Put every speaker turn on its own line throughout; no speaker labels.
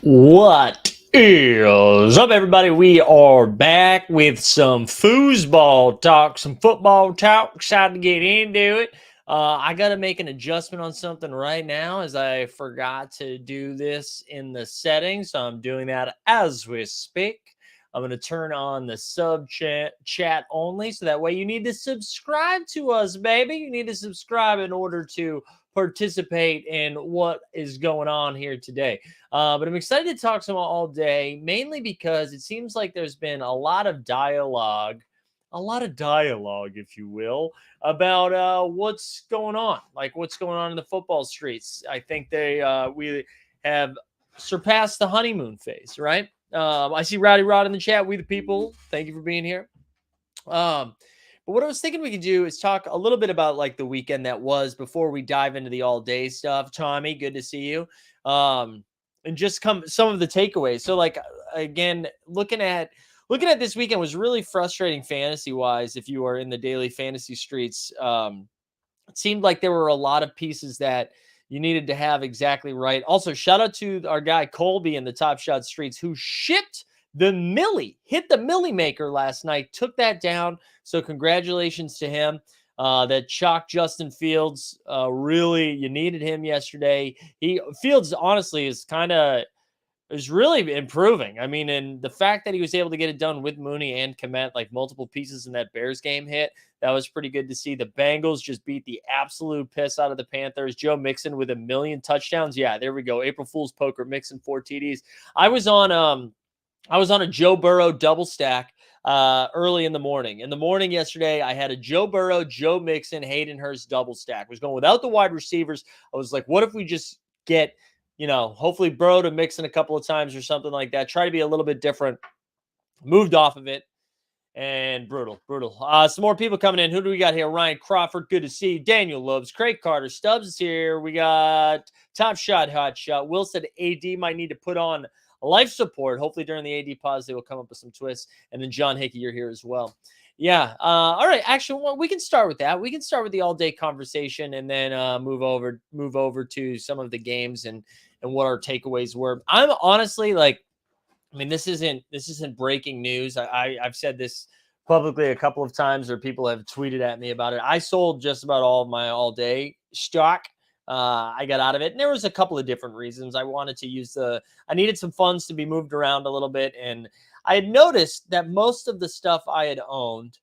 What is up, everybody? We are back with some foosball talk, some football talk. Excited to get into it. I got to make an adjustment on something right now as I forgot to do this in the settings. So I'm doing that as we speak. I'm going to turn on the sub chat only. So that way you need to subscribe to us, baby. You need to subscribe in order to participate in what is going on here today. But I'm excited to talk to them all day, mainly because it seems like there's been a lot of dialogue, if you will, about what's going on, like what's going on in the football streets. I think we have surpassed the honeymoon phase, right? I see Rowdy Rod in the chat. We the people. Thank you for being here. But what I was thinking we could do is talk a little bit about like the weekend that was before we dive into the all day stuff. Tommy, good to see you. And just some of the takeaways. So like again, looking at this weekend was really frustrating fantasy wise. If you are in the daily fantasy streets, it seemed like there were a lot of pieces that you needed to have exactly right. Also, shout out to our guy Colby in the Top Shot Streets who hit the millie maker last night, took that down. So congratulations to him. That chalk Justin Fields, really, you needed him yesterday. Fields honestly is really improving. I mean, and the fact that he was able to get it done with Mooney and Kmet, like multiple pieces in that Bears game hit, that was pretty good to see. The Bengals just beat the absolute piss out of the Panthers. Joe Mixon with 1 million touchdowns. Yeah, there we go. April Fool's poker, Mixon 4 TDs. I was on a Joe Burrow double stack early in the morning. In the morning yesterday, I had a Joe Burrow, Joe Mixon, Hayden Hurst double stack. I was going without the wide receivers. I was like, what if we just get, hopefully Burrow to Mixon a couple of times or something like that. Try to be a little bit different. Moved off of it. And brutal. Some more people coming in. Who do we got here? Ryan Crawford, good to see you. Daniel Loves, Craig Carter, Stubbs is here. We got Top Shot, Hot Shot. Will said AD might need to put on life support. Hopefully during the AD pause, they will come up with some twists. And then John Hickey, you're here as well. Yeah. All right. Actually, we can start with that. We can start with the all-day conversation and then move over to some of the games and what our takeaways were. I'm honestly like, I mean, this isn't breaking news. I've said this publicly a couple of times, or people have tweeted at me about it. I sold just about all of my all-day stock. I got out of it, and there was a couple of different reasons. I wanted to I needed some funds to be moved around a little bit, and I had noticed that most of the stuff I had owned,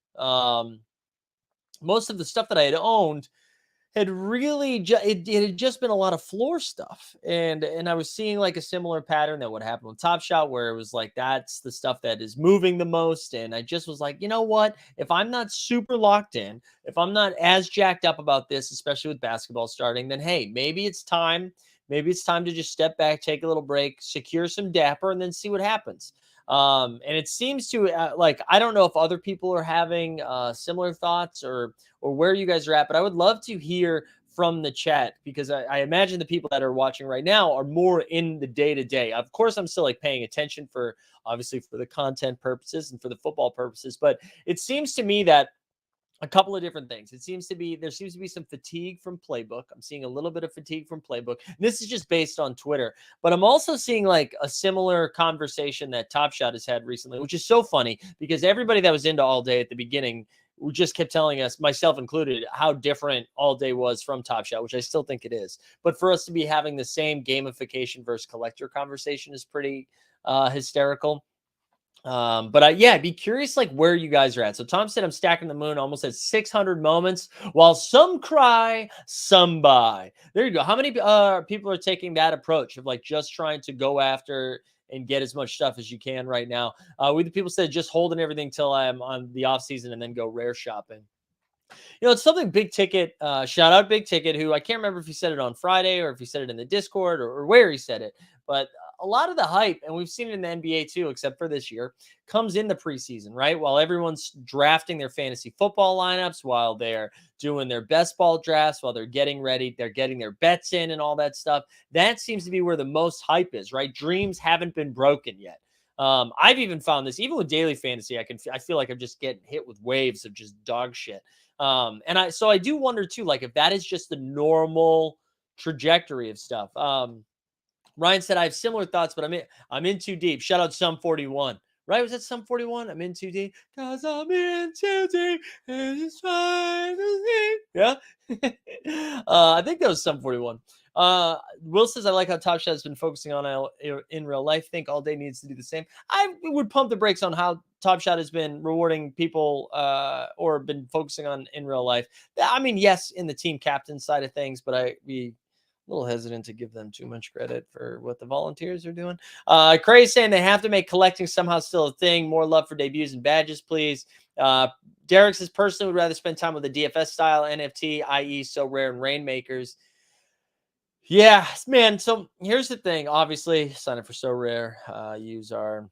had really it had just been a lot of floor stuff, and I was seeing like a similar pattern that would happen with Top Shot, where it was like that's the stuff that is moving the most. And I just was like, you know what, if I'm not super locked in, if I'm not as jacked up about this, especially with basketball starting, then hey, maybe it's time to just step back, take a little break, secure some Dapper, and then see what happens. And it seems to like, I don't know if other people are having similar thoughts or where you guys are at, but I would love to hear from the chat, because I imagine the people that are watching right now are more in the day-to-day. Of course, I'm still like paying attention for obviously for the content purposes and for the football purposes, but it seems to me that a couple of different things. There seems to be some fatigue from Playbook. I'm seeing a little bit of fatigue from Playbook. This is just based on Twitter, but I'm also seeing like a similar conversation that Top Shot has had recently, which is so funny because everybody that was into all day at the beginning just kept telling us, myself included, how different all day was from Top Shot, which I still think it is. But for us to be having the same gamification versus collector conversation is pretty hysterical. But I'd be curious like where you guys are at. So Tom said I'm stacking the moon almost at 600 moments, while some cry, some buy. There you go. How many people are taking that approach of like just trying to go after and get as much stuff as you can right now? We the people said just holding everything till I'm on the off season and then go rare shopping. It's something Big Ticket, shout out Big Ticket, who I can't remember if he said it on Friday or if he said it in the Discord or where he said it, but a lot of the hype, and we've seen it in the NBA too, except for this year, comes in the preseason, right? While everyone's drafting their fantasy football lineups, while they're doing their best ball drafts, while they're getting ready, they're getting their bets in and all that stuff. That seems to be where the most hype is, right? Dreams haven't been broken yet. I've even found this, even with daily fantasy, I feel like I'm just getting hit with waves of just dog shit. So I do wonder too, like if that is just the normal trajectory of stuff. Ryan said, I have similar thoughts, but I'm in too deep. Shout out Sum 41. Right? Was that Sum 41? I'm in too deep. Cause I'm in too deep. And it's trying to sleep. Yeah. I think that was Sum 41. Will says, I like how Top Shot has been focusing on in real life. Think All Day needs to do the same. I would pump the brakes on how Top Shot has been rewarding people or been focusing on in real life. I mean, yes, in the team captain side of things, but I'd be a little hesitant to give them too much credit for what the volunteers are doing. Crazy saying they have to make collecting somehow still a thing. More love for debuts and badges, please. Derek says, personally would rather spend time with the DFS style NFT, i.e. So Rare and Rainmakers. Yeah, man. So here's the thing. Obviously, sign up for So Rare. Use our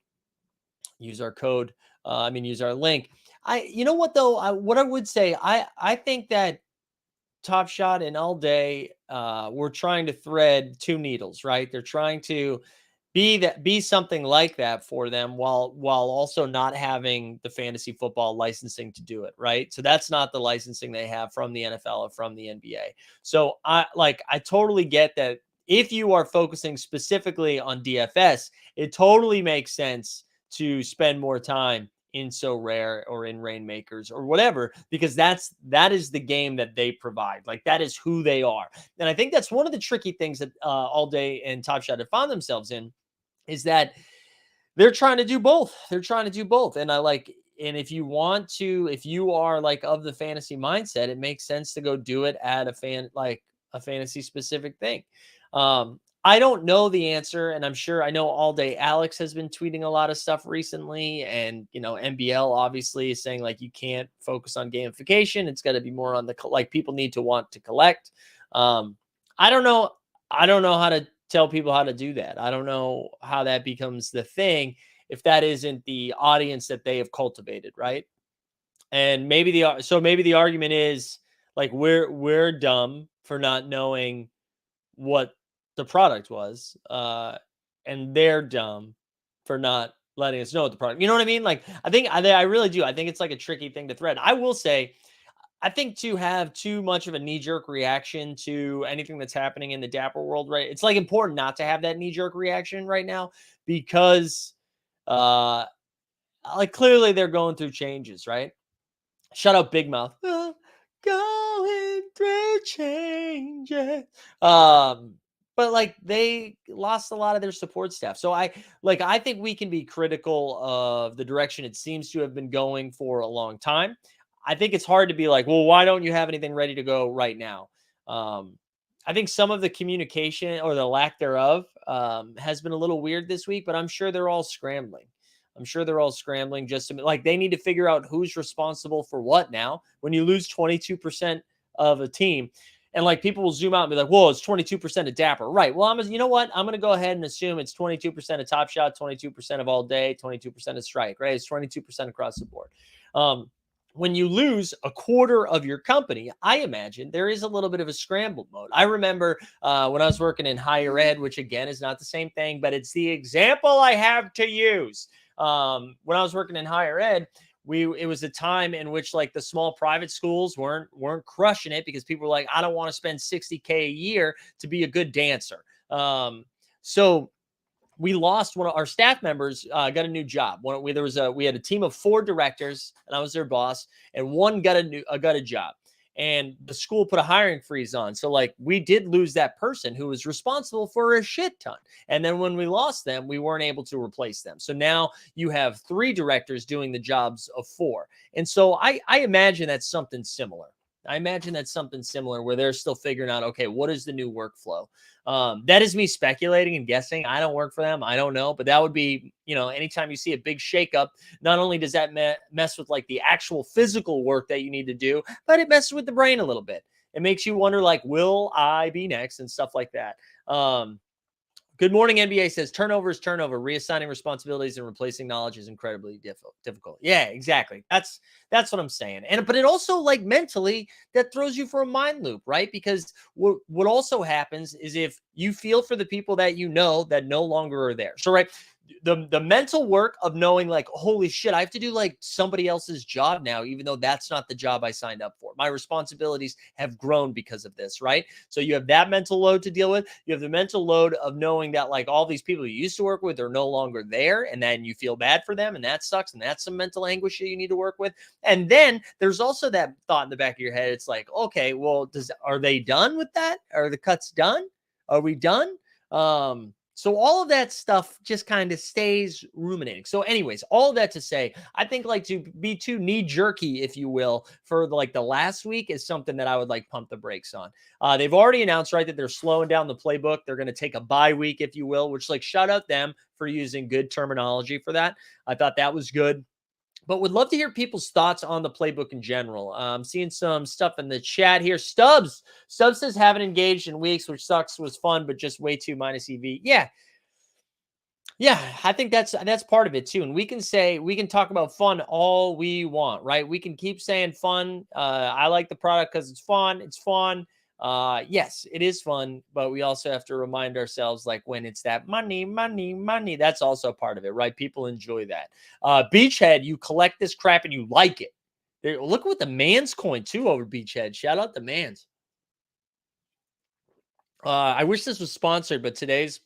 code. Use our link. You know what though? What I would say, I think that Top Shot and All Day we're trying to thread two needles, right? They're trying to be something like that for them while also not having the fantasy football licensing to do it, right? So that's not the licensing they have from the NFL or from the NBA. So I totally get that. If you are focusing specifically on DFS, it totally makes sense to spend more time in So Rare or in Rainmakers or whatever, because that is the game that they provide. Like, that is who they are. And I think that's one of the tricky things that All Day and Top Shot have found themselves in, is that they're trying to do both. They're trying to do both. And if you are like of the fantasy mindset, it makes sense to go do it at a fantasy specific thing. I don't know the answer, and I know All Day Alex has been tweeting a lot of stuff recently, and NBL obviously is saying like you can't focus on gamification. It's got to be more on people need to want to collect. I don't know how to tell people how to do that. I don't know how that becomes the thing if that isn't the audience that they have cultivated, right? And maybe the argument is like we're dumb for not knowing what the product was, and they're dumb for not letting us know what the product. You know what I mean? Like, I really do. I think it's like a tricky thing to thread. I will say, I think to have too much of a knee-jerk reaction to anything that's happening in the Dapper world, right? It's like important not to have that knee-jerk reaction right now, because clearly they're going through changes, right? Shut up, Big Mouth. Going through changes. But they lost a lot of their support staff. So I think we can be critical of the direction it seems to have been going for a long time. I think it's hard to be like, well, why don't you have anything ready to go right now? I think some of the communication or the lack thereof has been a little weird this week, but I'm sure they're all scrambling. Just to they need to figure out who's responsible for what now. When you lose 22% of a team, and people will zoom out and be like, whoa, it's 22% of Dapper. Right. Well, you know what? I'm going to go ahead and assume it's 22% of Top Shot, 22% of All Day, 22% of Strike, right? It's 22% across the board. When you lose a quarter of your company, I imagine there is a little bit of a scrambled mode. I remember when I was working in higher ed, which again is not the same thing, but it's the example I have to use. When I was working in higher ed, it was a time in which the small private schools weren't crushing it, because people were like, I don't want to spend $60K a year to be a good dancer. So we lost one of our staff members, got a new job. We had a team of 4 directors, and I was their boss, and one got a job. And the school put a hiring freeze on. So we did lose that person who was responsible for a shit ton. And then when we lost them, we weren't able to replace them. So now you have 3 directors doing the jobs of 4. And so I imagine that's something similar. Where they're still figuring out, okay, what is the new workflow? That is me speculating and guessing. I don't work for them. I don't know. But that would be, anytime you see a big shakeup, not only does that mess with the actual physical work that you need to do, but it messes with the brain a little bit. It makes you wonder, will I be next and stuff like that. Good morning, NBA says turnover is turnover. Reassigning responsibilities and replacing knowledge is incredibly difficult. Yeah, exactly. That's what I'm saying. But it also mentally that throws you for a mind loop, right? Because what also happens is if you feel for the people that that no longer are there. So right, the mental work of knowing like, holy shit, I have to do like somebody else's job now, even though that's not the job I signed up for. My responsibilities have grown because of this, right? So you have that mental load to deal with. You have the mental load of knowing that like all these people you used to work with are no longer there, and then you feel bad for them, and that sucks, and that's some mental anguish that you need to work with. And then there's also that thought in the back of your head. It's like, okay, well, are they done with that? Are the cuts done? Are we done? So all of that stuff just kind of stays ruminating. So anyways, all of that to say, I think like to be too knee jerky, if you will, for like the last week is something that I would like pump the brakes on. They've already announced, right, that they're slowing down the playbook. They're going to take a bye week, if you will, which like shout out them for using good terminology for that. I thought that was good. But would love to hear people's thoughts on the playbook in general. I'm seeing some stuff in the chat here. Stubbs says haven't engaged in weeks, which sucks. Was fun, but just way too minus EV. Yeah, I think that's part of it too. And we can talk about fun all we want, right? We can keep saying fun. I like the product because it's fun. It's fun. Yes, it is fun, but we also have to remind ourselves like when it's that money, that's also part of it, right? People enjoy that. Beachhead, you collect this crap and you like it. Look at what the man's coin too over Beachhead. Shout out the man's. I wish this was sponsored, but today's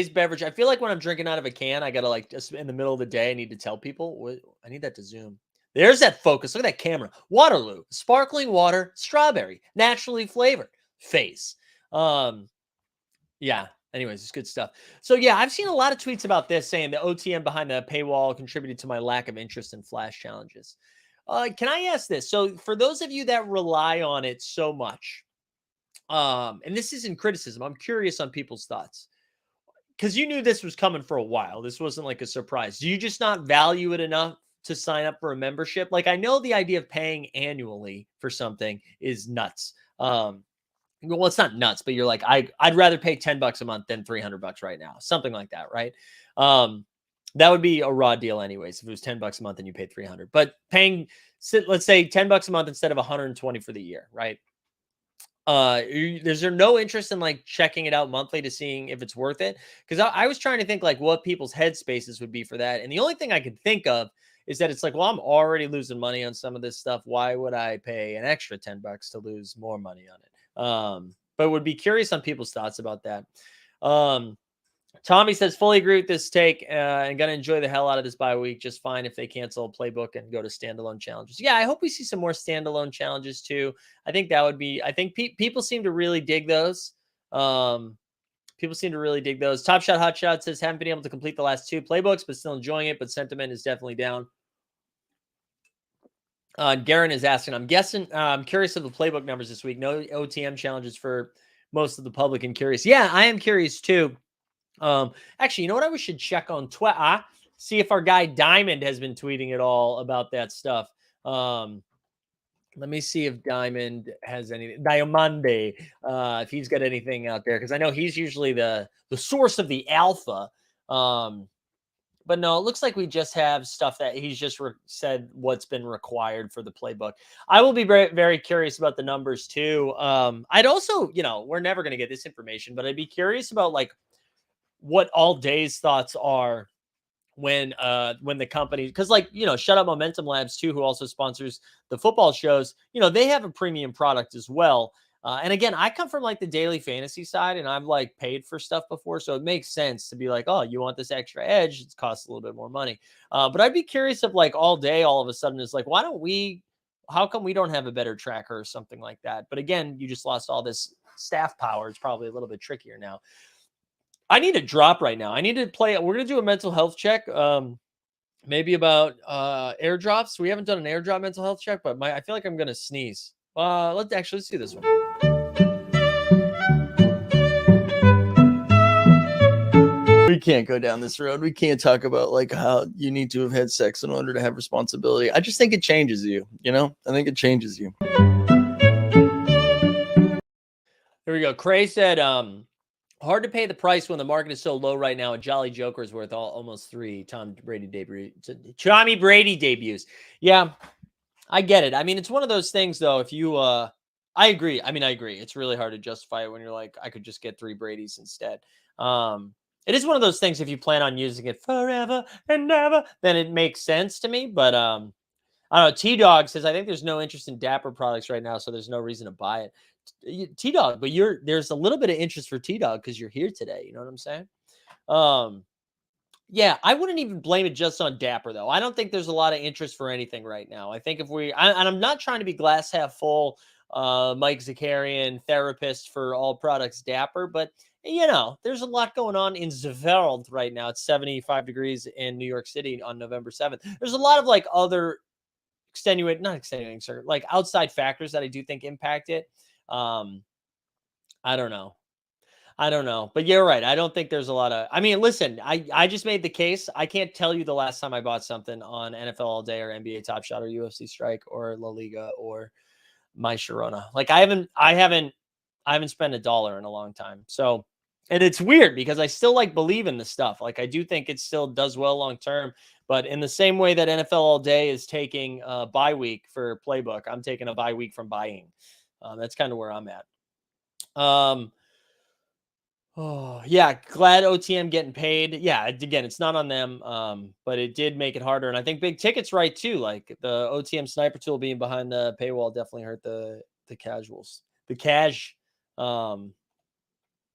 beverage, I feel like when I'm drinking out of a can, I gotta like just in the middle of the day, I need to tell people. I need that to zoom. There's that focus. Look at that camera. Waterloo, sparkling water, strawberry, naturally flavored face. Yeah. Anyways, it's good stuff. So yeah, I've seen a lot of tweets about this saying the OTM behind the paywall contributed to my lack of interest in flash challenges. Can I ask this? So for those of you that rely on it so much, and this isn't criticism, I'm curious on people's thoughts because you knew this was coming for a while. This wasn't like a surprise. Do you just not value it enough to sign up for a membership? Like I know the idea of paying annually for something is nuts. Well, it's not nuts, but you're like, I'd rather pay $10 a month than $300 right now. Something like that, right? That would be a raw deal anyways, if it was $10 a month and you paid 300. But paying, let's say $10 a month instead of 120 for the year, right? Is there no interest in like checking it out monthly to seeing if it's worth it? Because I was trying to think like what people's headspaces would be for that. And the only thing I could think of is that it's like, well, I'm already losing money on some of this stuff. Why would I pay an extra $10 to lose more money on it? But would be curious on people's thoughts about that. Tommy says, fully agree with this take and going to enjoy the hell out of this bye week. Just fine if they cancel Playbook and go to standalone challenges. Yeah, I hope we see some more standalone challenges too. I think that would be, I think people seem to really dig those. People seem to really dig those. Top Shot Hot Shot says, haven't been able to complete the last 2 Playbooks, but still enjoying it. But sentiment is definitely down. Garen is asking, I'm guessing, I'm curious of the Playbook numbers this week. No OTM challenges for most of the public and curious. Yeah, I am curious too. Actually, you know what? We should check on Twitter, see if our guy Diamond has been tweeting at all about that stuff. Let me see if Diamond has anything. Diamande, if he's got anything out there, because I know he's usually the source of the alpha. But no, it looks like we just have stuff that he's just said what's been required for the Playbook. I will be very, very curious about the numbers too. I'd also, we're never going to get this information, but I'd be curious about like what All Day's thoughts are when the company, because like, Shut Up Momentum Labs too, who also sponsors the football shows, they have a premium product as well. And again, I come from like the daily fantasy side and I've like paid for stuff before. So it makes sense to be like, oh, you want this extra edge? It costs a little bit more money. But I'd be curious if like All Day, all of a sudden is like, how come we don't have a better tracker or something like that? But again, you just lost all this staff power. It's probably a little bit trickier now. I need a drop right now. I need to play. We're going to do a mental health check. Maybe about airdrops. We haven't done an airdrop mental health check, but I feel like I'm going to sneeze. Let's do this one. We can't go down this road. We can't talk about like how you need to have had sex in order to have responsibility. I just think it changes you, I think it changes you. Here we go. Cray said, hard to pay the price when the market is so low right now. A Jolly Joker is worth almost 3 Tommy Brady debuts. Yeah, I get it. I mean, it's one of those things, though. If you, I agree. It's really hard to justify it when you're like, I could just get 3 Bradys instead. It is one of those things, if you plan on using it forever and ever, then it makes sense to me. But I don't know. T Dog says, I think there's no interest in Dapper products right now, so there's no reason to buy it. T Dog, but there's a little bit of interest for T Dog because you're here today. You know what I'm saying? Um, yeah, I wouldn't even blame it just on Dapper though. I don't think there's a lot of interest for anything right now. I think and I'm not trying to be glass half full, Mike Zakarian, therapist for all products Dapper, but there's a lot going on in the world right now. It's 75 degrees in New York City on November 7th. There's a lot of like other not extenuating, sir, like outside factors that I do think impact it. Um, I don't know. I don't know, but you're right. I don't think there's a lot of. I mean, listen, I just made the case. I can't tell you the last time I bought something on NFL All Day or NBA Top Shot or UFC Strike or La Liga or My Sharona. Like I haven't spent $1 in a long time. So, and it's weird because I still like believe in the stuff. Like I do think it still does well long term. But in the same way that NFL All Day is taking a bye week for Playbook, I'm taking a bye week from buying. That's kind of where I'm at. Oh, yeah, glad OTM getting paid. Yeah, again, it's not on them, but it did make it harder. And I think big ticket's right too. Like the OTM sniper tool being behind the paywall definitely hurt the casuals. The cash. Um,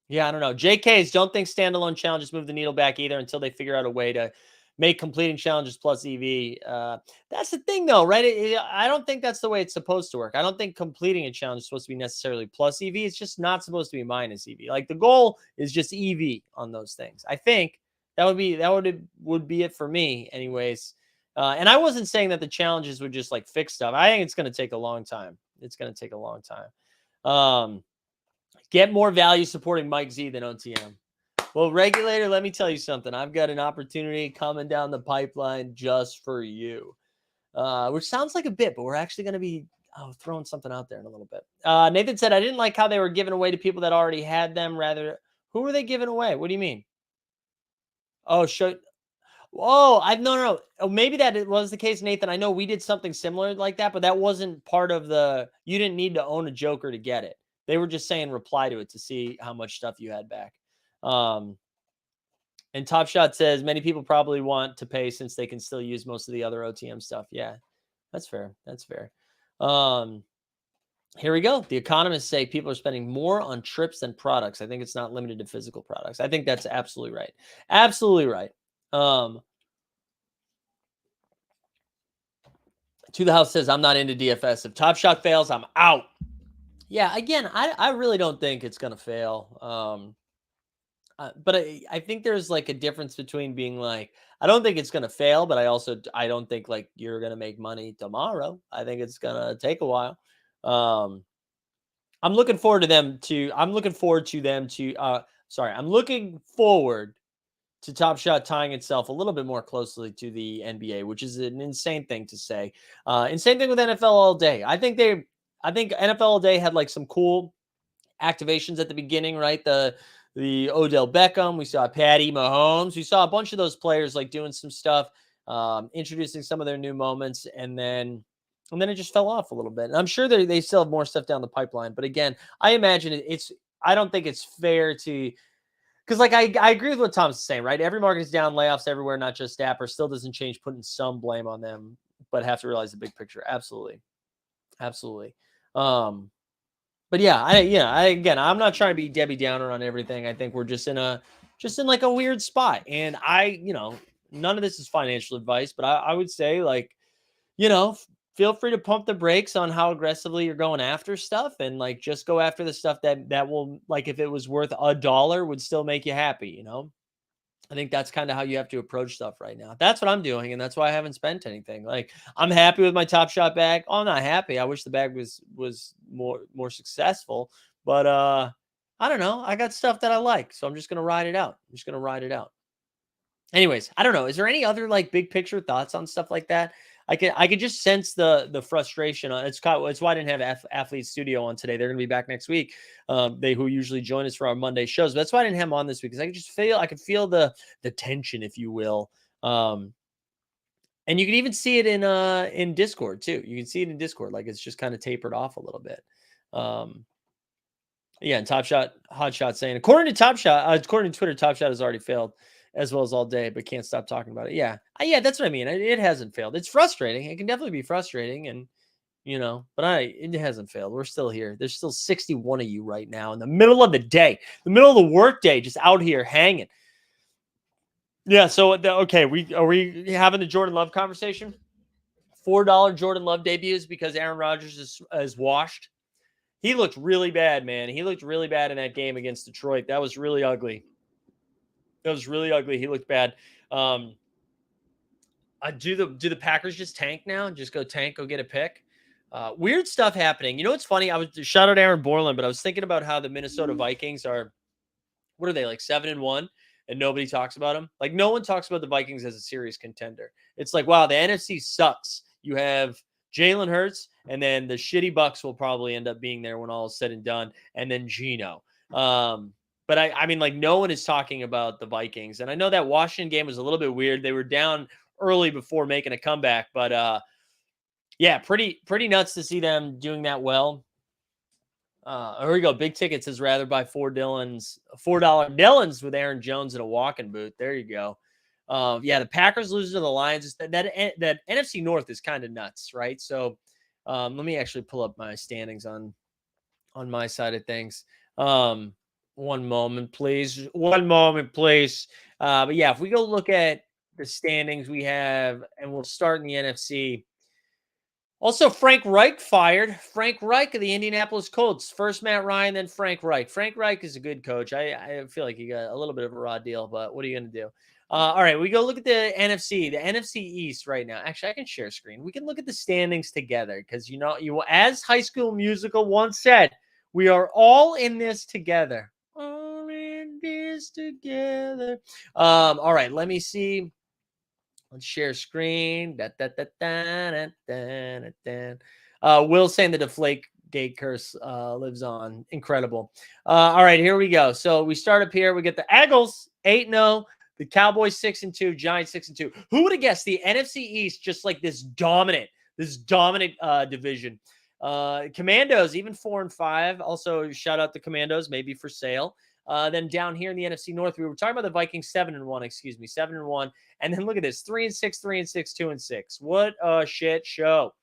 yeah, I don't know. JKs don't think standalone challenges move the needle back either until they figure out a way to make completing challenges plus EV. That's the thing, though, right? I don't think that's the way it's supposed to work. I don't think completing a challenge is supposed to be necessarily plus EV. It's just not supposed to be minus EV. Like the goal is just EV on those things. I think that would be it for me, anyways. And I wasn't saying that the challenges would just like fix stuff. I think it's going to take a long time. It's going to take a long time. Get more value supporting Mike Z than OTM. Well, regulator, let me tell you something. I've got an opportunity coming down the pipeline just for you, which sounds like a bit, but we're actually going to be throwing something out there in a little bit. Nathan said, I didn't like how they were giving away to people that already had them. Rather, who were they giving away? What do you mean? Oh, show. Oh, no. Oh, maybe that it was the case, Nathan. I know we did something similar like that, but that wasn't part of you didn't need to own a Joker to get it. They were just saying reply to it to see how much stuff you had back. And Top Shot says many people probably want to pay since they can still use most of the other OTM stuff. Yeah, that's fair. That's fair. Here we go. The economists say people are spending more on trips than products. I think it's not limited to physical products. I think that's absolutely right. Absolutely right. To the House says, I'm not into DFS. If Top Shot fails, I'm out. Yeah, again, I really don't think it's going to fail. But I think there's like a difference between being like, I don't think it's going to fail, but I don't think like you're going to make money tomorrow. I think it's going to take a while. I'm looking forward to them to, I'm looking forward to them to, I'm looking forward to Top Shot tying itself a little bit more closely to the NBA, which is an insane thing to say. Insane thing with NFL All Day. I think NFL All Day had like some cool activations at the beginning, right? The Odell Beckham, we saw Patty Mahomes, we saw a bunch of those players like doing some stuff, introducing some of their new moments, and then it just fell off a little bit. And I'm sure they still have more stuff down the pipeline, but again, I imagine I don't think it's fair to. Because, like, I agree with what Tom's saying, right? Every market is down, layoffs everywhere, not just Dapper. Still doesn't change putting some blame on them, but have to realize the big picture. Absolutely. Absolutely. But yeah, again, I'm not trying to be Debbie Downer on everything. I think we're just in like a weird spot. And none of this is financial advice, but I would say, like, feel free to pump the brakes on how aggressively you're going after stuff, and like just go after the stuff that will, like, if it was worth $1 would still make you happy. I think that's kind of how you have to approach stuff right now. That's what I'm doing, and that's why I haven't spent anything. Like, I'm happy with my Top Shot bag. Oh, I'm not happy. I wish the bag was more successful, but I don't know. I got stuff that I like, so I'm just gonna ride it out. Anyways, I don't know. Is there any other like big picture thoughts on stuff like that? I could just sense the frustration. It's why I didn't have Athlete Studio on today. They're going to be back next week. They who usually join us for our Monday shows. But that's why I didn't have them on this week, because I could feel the tension, if you will. And you can even see it in Discord too. You can see it in Discord, like it's just kind of tapered off a little bit. Yeah, and Top Shot, Hot Shot saying, according to Top Shot, according to Twitter, Top Shot has already failed as well as all day, but can't stop talking about it. Yeah, yeah, that's what I mean. It hasn't failed. It's frustrating. It can definitely be frustrating, and but it hasn't failed. We're still here. There's still 61 of you right now in the middle of the day, the middle of the workday, just out here hanging. Yeah. So okay, we having the Jordan Love conversation? $4 Jordan Love debuts because Aaron Rodgers is washed. He looked really bad, man. He looked really bad in that game against Detroit. That was really ugly. That was really ugly. He looked bad. Do the Packers just tank now? Just go tank, go get a pick? Weird stuff happening. You know what's funny? I was shout out Aaron Borland, but I was thinking about how the Minnesota Vikings are. What are they, like 7-1, and nobody talks about them? Like no one talks about the Vikings as a serious contender. It's like, wow, the NFC sucks. You have Jalen Hurts, and then the shitty Bucks will probably end up being there when all is said and done, and then Geno. But I mean, like no one is talking about the Vikings, and I know that Washington game was a little bit weird. They were down early before making a comeback, but yeah, pretty nuts to see them doing that well. Here we go. Big Ticket says rather buy $4 Dillons with Aaron Jones in a walking boot. There you go. Yeah, the Packers lose to the Lions. That NFC North is kind of nuts, right? So let me actually pull up my standings on my side of things. One moment, please. One moment, please. But yeah, if we go look at the standings we have, and we'll start in the NFC. Also, Frank Reich fired. Frank Reich of the Indianapolis Colts. First Matt Ryan, then Frank Reich. Frank Reich is a good coach. I feel like he got a little bit of a raw deal, but what are you going to do? All right, we go look at the NFC East right now. Actually, I can share screen. We can look at the standings together because as High School Musical once said, we are all in this together. All in this together. All right, let me see. Let's share screen. Will saying the deflate gate curse lives on. Incredible. All right, here we go. So we start up here. We get the Eagles 8-0, the Cowboys 6-2, Giants 6-2. Who would have guessed the NFC East just like this dominant division? Commandos even 4-5. Also, shout out the Commandos, maybe for sale. Then down here in the NFC North, we were talking about the Vikings 7-1. Excuse me, 7-1. And then look at this: 3-6, 3-6, 2-6. What a shit show.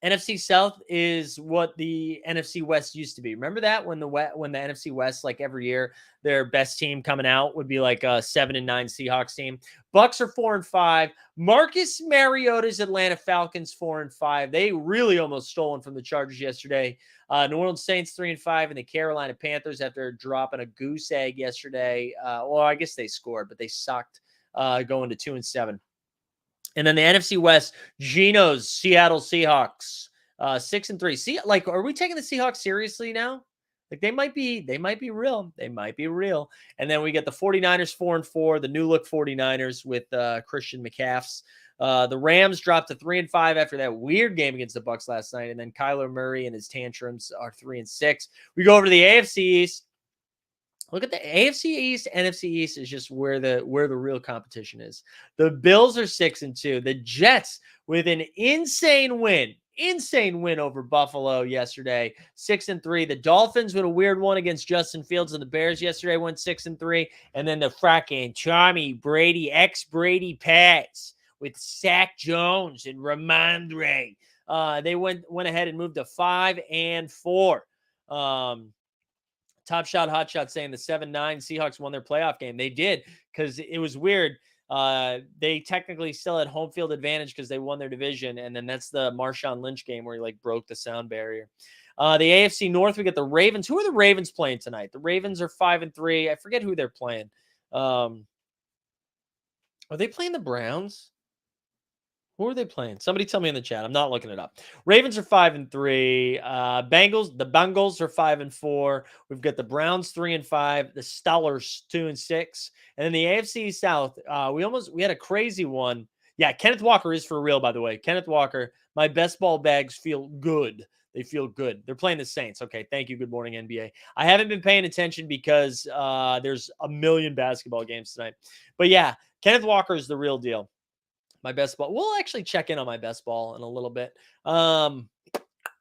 NFC South is what the NFC West used to be. Remember that when the NFC West, like every year, their best team coming out would be like a 7-9 Seahawks team. Bucks are 4-5. Marcus Mariota's Atlanta Falcons 4-5. They really almost stolen from the Chargers yesterday. New Orleans Saints 3-5, and the Carolina Panthers after dropping a goose egg yesterday. Well, I guess they scored, but they sucked going to 2-7. And then the NFC West, Geno's Seattle Seahawks, 6-3. See, like, are we taking the Seahawks seriously now? Like they might be real. They might be real. And then we get the 49ers 4-4, the new look 49ers with Christian McCaffrey. The Rams dropped to 3-5 after that weird game against the Bucks last night. And then Kyler Murray and his tantrums are 3-6. We go over to the AFC East. Look at the AFC East, NFC East is just where the real competition is. The Bills are 6-2. The Jets with an insane win over Buffalo yesterday, 6-3. The Dolphins with a weird one against Justin Fields and the Bears yesterday went 6-3. And then the fracking Tommy Brady, ex-Brady Pats with Zach Jones and Ramondre. They went ahead and moved to 5-4. Top Shot, Hot Shot saying the 7-9 Seahawks won their playoff game. They did because it was weird. They technically still had home field advantage because they won their division. And then that's the Marshawn Lynch game where he like broke the sound barrier. The AFC North, we get the Ravens. Who are the Ravens playing tonight? The Ravens are 5-3. I forget who they're playing. Are they playing the Browns? Who are they playing? Somebody tell me in the chat. I'm not looking it up. Ravens are 5-3. The Bengals are 5-4. We've got the Browns 3-5. The Steelers 2-6. And then the AFC South, we had a crazy one. Yeah, Kenneth Walker is for real, by the way. Kenneth Walker, my best ball bags feel good. They feel good. They're playing the Saints. Okay, thank you. Good morning, NBA. I haven't been paying attention because there's a million basketball games tonight. But yeah, Kenneth Walker is the real deal. My best ball. We'll actually check in on my best ball in a little bit.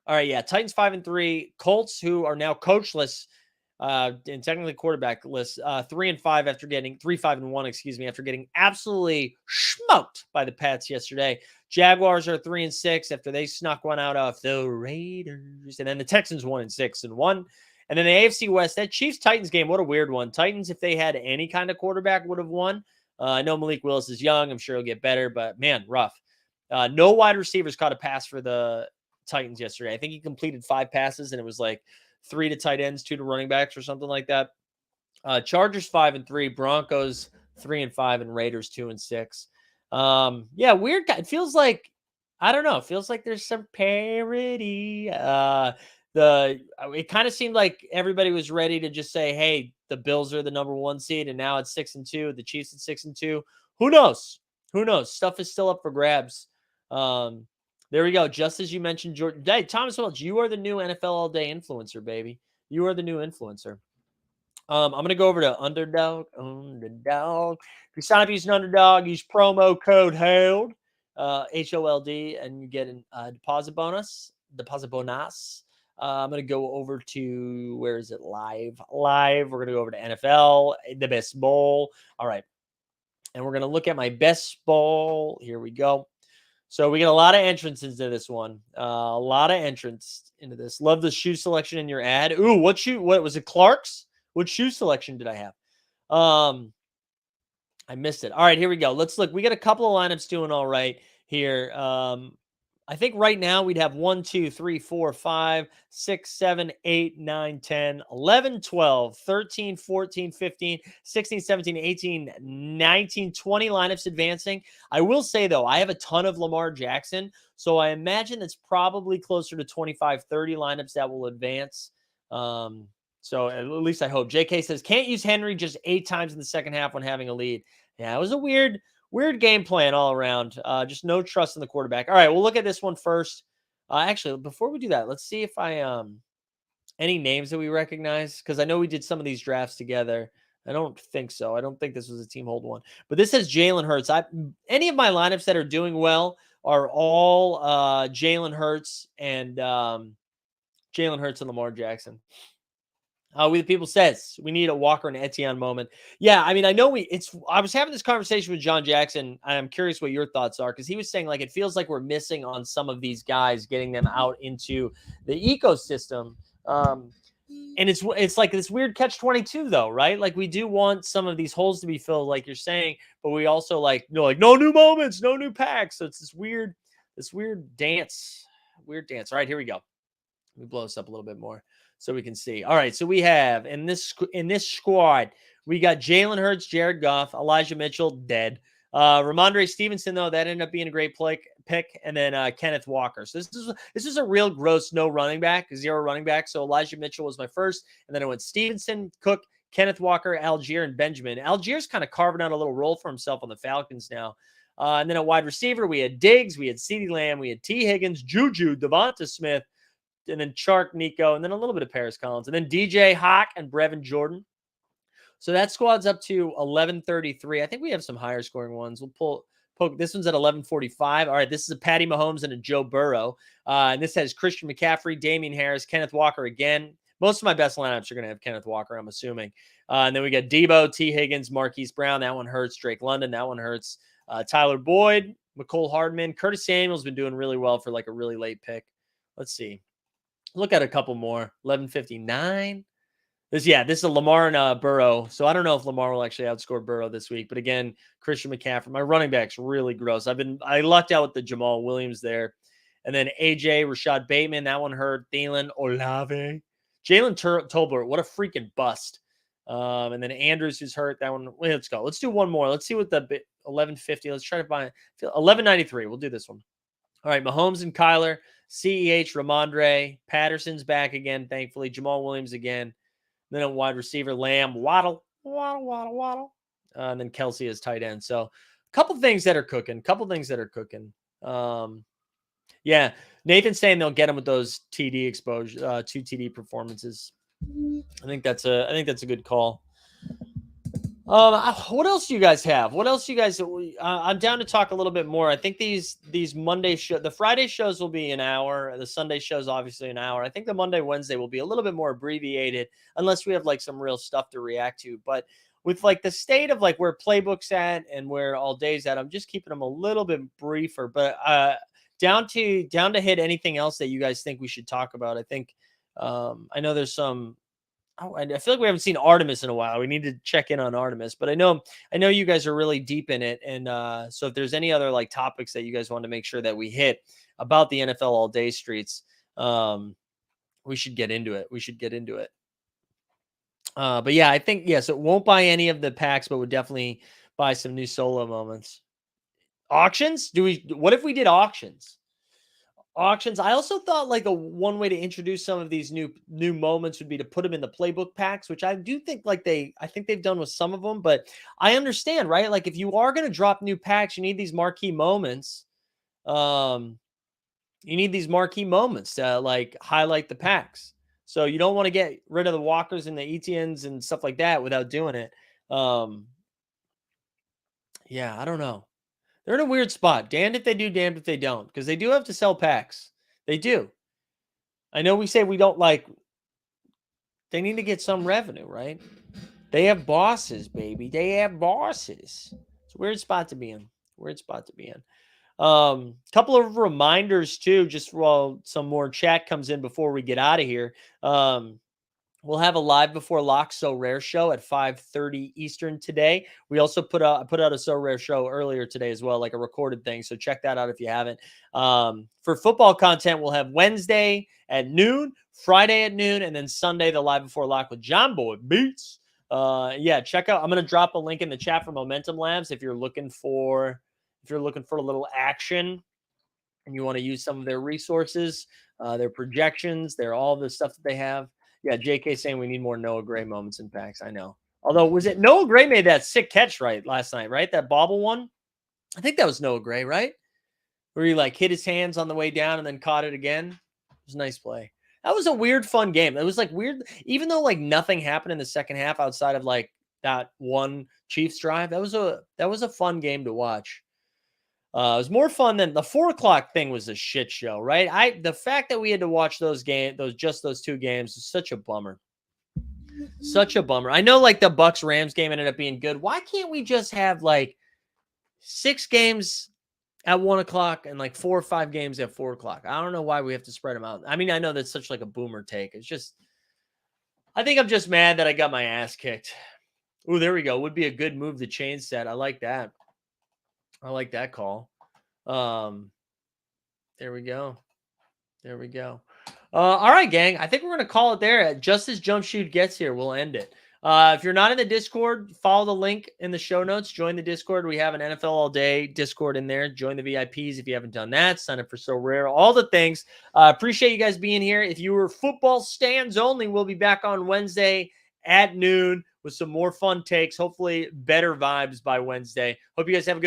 All right, yeah. Titans 5-3. Colts, who are now coachless, and technically quarterbackless, 3-5 after getting 3-5-1, excuse me, after getting absolutely smoked by the Pats yesterday. Jaguars are 3-6 after they snuck one out of the Raiders, and then the Texans 1-6-1. And then the AFC West, that Chiefs Titans game, what a weird one. Titans, if they had any kind of quarterback, would have won. I know Malik Willis is young. I'm sure he'll get better, but man, rough. No wide receivers caught a pass for the Titans yesterday. I think he completed 5 passes, and it was like 3 to tight ends, 2 to running backs, or something like that. Chargers 5-3, Broncos 3-5, and Raiders 2-6. Yeah, weird. It feels like, I don't know. It feels like there's some parity. It kind of seemed like everybody was ready to just say, "Hey, the Bills are the number 1 seed," and now it's 6-2. The Chiefs at 6-2. Who knows? Who knows? Stuff is still up for grabs. There we go. Just as you mentioned, Jordan. Hey, Thomas Welch, you are the new NFL All Day influencer, baby. You are the new influencer. I'm going to go over to Underdog. If you sign up using Underdog, use promo code HOLD, HOLD, and you get a deposit bonus. I'm going to go over to, where is it? Live. We're going to go over to NFL, the best bowl. All right. And we're going to look at my best bowl. Here we go. So we get a lot of entrants into this one. A lot of entrants into this. Love the shoe selection in your ad. Ooh, what was it? Clark's? What shoe selection did I have? I missed it. All right, here we go. Let's look. We got a couple of lineups doing all right here. I think right now we'd have 1, 2, 3, 4, 5, 6, 7, 8, 9, 10, 11, 12, 13, 14, 15, 16, 17, 18, 19, 20 lineups advancing. I will say, though, I have a ton of Lamar Jackson, so I imagine it's probably closer to 25, 30 lineups that will advance. So at least I hope. JK says, can't use Henry just 8 times in the second half when having a lead. Yeah, it was a weird game plan all around. Just no trust in the quarterback. All right, we'll look at this one first. Actually, before we do that, let's see if I any names that we recognize, because I know we did some of these drafts together. I don't think so. I don't think this was a team hold one. But this says Jalen Hurts. Any of my lineups that are doing well are all Jalen Hurts and Lamar Jackson. We the people says we need a Walker and Etienne moment. Yeah, I mean, I know I was having this conversation with John Jackson, and I'm curious what your thoughts are, because he was saying, like, it feels like we're missing on some of these guys, getting them out into the ecosystem. And it's like this weird catch-22 though, right? Like, we do want some of these holes to be filled, like you're saying, but we also no new moments, no new packs. So it's this weird dance. All right, here we go. Let me blow this up a little bit more so we can see. All right, so we have in this squad, we got Jalen Hurts, Jared Goff, Elijah Mitchell, dead. Ramondre Stevenson, though, that ended up being a great pick, and then Kenneth Walker. So this is a real gross zero running back. So Elijah Mitchell was my first, and then I went Stevenson, Cook, Kenneth Walker, Algier, and Benjamin. Algier's kind of carving out a little role for himself on the Falcons now. And then at wide receiver, we had Diggs, we had CeeDee Lamb, we had T. Higgins, Juju, Devonta Smith, and then Chark, Nico, and then a little bit of Paris Collins, and then DJ Hawk and Brevin Jordan. So that squad's up to 1133. I think we have some higher scoring ones. We'll poke. This one's at 1145. All right, this is a Patty Mahomes and a Joe Burrow. And this has Christian McCaffrey, Damian Harris, Kenneth Walker again. Most of my best lineups are going to have Kenneth Walker, I'm assuming. And then we got Debo, T. Higgins, Marquise Brown. That one hurts. Drake London. That one hurts. Tyler Boyd, McCole Hardman. Curtis Samuel's been doing really well for like a really late pick. Let's see. Look at a couple more. 1159. This is a Lamar and Burrow. So I don't know if Lamar will actually outscore Burrow this week. But again, Christian McCaffrey, my running back's really gross. I lucked out with the Jamal Williams there. And then AJ, Rashad Bateman, that one hurt. Thielen, Olave. Jalen Tolbert, what a freaking bust. And then Andrews, who's hurt. That one. Let's go. Let's do one more. Let's see what the 1150. Let's try to find 1193. We'll do this one. All right, Mahomes and Kyler, CEH, Ramondre, Patterson's back again, thankfully. Jamal Williams again. Then a wide receiver, Lamb, Waddle. And then Kelsey as tight end. So a couple things that are cooking. Yeah, Nathan's saying they'll get him with those TD exposure, 2 TD performances. I think that's a good call. What else do you guys have? What else do you guys? I'm down to talk a little bit more. I think these Monday show, the Friday shows will be an hour. The Sunday shows obviously an hour. I think the Monday Wednesday will be a little bit more abbreviated, unless we have like some real stuff to react to. But with like the state of like where Playbook's at and where all day's at, I'm just keeping them a little bit briefer. But down to hit anything else that you guys think we should talk about. I think I know there's some. Oh, I feel like we haven't seen Artemis in a while. We need to check in on Artemis, but I know you guys are really deep in it, and so if there's any other like topics that you guys want to make sure that we hit about the NFL all day streets, we should get into it. We should get into it. But yeah, I think yes, it won't buy any of the packs, but would definitely buy some new solo moments. Auctions? Do we? What if we did auctions? Auctions. I also thought like a one way to introduce some of these new moments would be to put them in the playbook packs, which I do think like I think they've done with some of them, but I understand, right? Like if you are going to drop new packs, you need these marquee moments. Um, you need these marquee moments to like highlight the packs. So you don't want to get rid of the Walkers and the ETNs and stuff like that without doing it. Um, yeah, I don't know. They're in a weird spot. Damned if they do, damned if they don't, because they do have to sell packs. They do. I know we say we don't like, they need to get some revenue, right? They have bosses, baby. They have bosses. It's a weird spot to be in. Weird spot to be in. Couple of reminders too, just while some more chat comes in before we get out of here. We'll have a live before lock So Rare show at 5:30 Eastern today. We also put out a So Rare show earlier today as well, like a recorded thing. So check that out if you haven't. For football content, we'll have Wednesday at noon, Friday at noon, and then Sunday the live before lock with John Boy Beats. Yeah, check out. I'm gonna drop a link in the chat for Momentum Labs if you're looking for a little action and you want to use some of their resources, their projections, all the stuff that they have. Yeah, JK saying we need more Noah Gray moments in packs. I know. Although, was it Noah Gray made that sick catch right last night, right? That bobble one? I think that was Noah Gray, right? Where he like hit his hands on the way down and then caught it again. It was a nice play. That was a weird, fun game. It was like weird, even though like nothing happened in the second half outside of like that one Chiefs drive. That was a fun game to watch. It was more fun than the 4 o'clock thing was a shit show, right? The fact that we had to watch those two games is such a bummer. Such a bummer. I know like the Bucks Rams game ended up being good. Why can't we just have like 6 games at 1 o'clock and like 4 or 5 games at 4 o'clock? I don't know why we have to spread them out. I mean, I know that's such like a boomer take. It's just, I think I'm just mad that I got my ass kicked. Oh, there we go. Would be a good move to chain set. I like that. I like that call. There we go. There we go. All right, gang. I think we're going to call it there. Just as Jump Shoot gets here, we'll end it. If you're not in the Discord, follow the link in the show notes. Join the Discord. We have an NFL All Day Discord in there. Join the VIPs if you haven't done that. Sign up for So Rare. All the things. Appreciate you guys being here. If you were football stands only, we'll be back on Wednesday at noon with some more fun takes. Hopefully better vibes by Wednesday. Hope you guys have a good